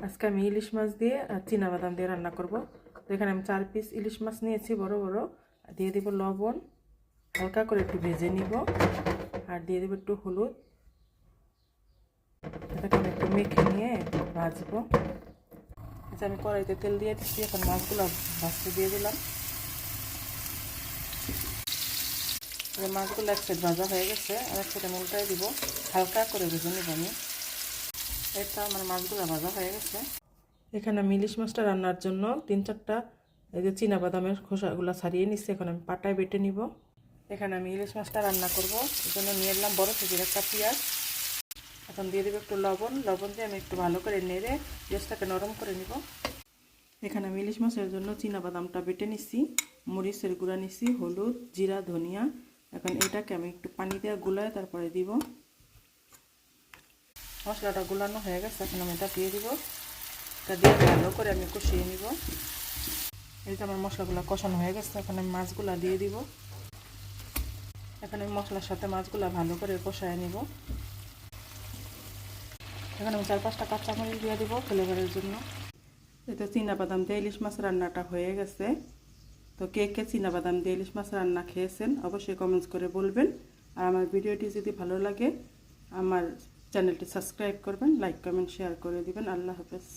আজকে আমি ইলিশ মাছ দিয়ে আর চীনাবাদাম দিয়ে রান্না করব। তো এখানে আমি 4 পিস ইলিশ মাছ নিয়েছি বড় বড়। দিয়ে দিব লবণ, হালকা করে একটু ভেজে নিব, আর দিয়ে দেব একটু হলুদ। এটাকে আমি একটু মেখে নিয়ে ভাজবো। আচ্ছা, আমি কড়াইতে তেল দিয়ে দিচ্ছি। এখন মাছগুলো ভাজতে দিয়ে দিলাম। মাছগুলো এক সাইড ভাজা হয়ে গেছে, আর এক সাইড আমি উল্টাই দিব। হালকা করে ভেজে নিব আমি। এটা মাছগুলো ভাজা হয়ে গেছে। এখানে আমি ইলিশ মাছটা রান্নার জন্য 3-4টা এই যে চীনাবাদামের খোসাগুলো ছাড়িয়ে নিচ্ছি। এখন আমি পাটায় বেটে নিব। এখানে আমি ইলিশ মাছটা রান্না করব, এই জন্য নিয়ে এলাম বড় সাইজের একটা পেঁয়াজ। এখন দিয়ে দেবো একটু লবণ। লবণ দিয়ে আমি একটু ভালো করে নেড়ে পেঁয়াজটাকে নরম করে নিব। এখানে আমি ইলিশ মাছের জন্য চীনাবাদামটা বেটে নিচ্ছি, মরিচের গুঁড়া নিচ্ছি, হলুদ, জিরা, ধনিয়া। এখন এটাকে আমি একটু পানি দিয়ে গুলায় তারপরে দিব। মশলাটা গুলানো হয়ে গেছে, এখন আমি এটা দিয়ে দিব। এটা দিয়ে ভালো করে আমি কষিয়ে নিব। এই যে আমার মশলাগুলো কষানো হয়ে গেছে, এখন আমি মাছগুলো দিয়ে দিব। এখন আমি মশলার সাথে মাছগুলো ভালো করে কষায় নিব। এখন আমি 4-5টা কাঁচামরিচ দিয়ে দিব ফ্লেভারের জন্য। এটা চীনাবাদাম দিয়ে ইলিশ মাছ রান্নাটা হয়ে গেছে। তো কে কে চীনাবাদাম দিয়ে ইলিশ মাছ রান্না খেয়েছেন অবশ্যই কমেন্টস করে বলবেন। আর আমার ভিডিওটি যদি ভালো লাগে আমার চ্যানেলটি সাবস্ক্রাইব করবেন, লাইক কমেন্ট শেয়ার করে দিবেন। আল্লাহ হাফেজ।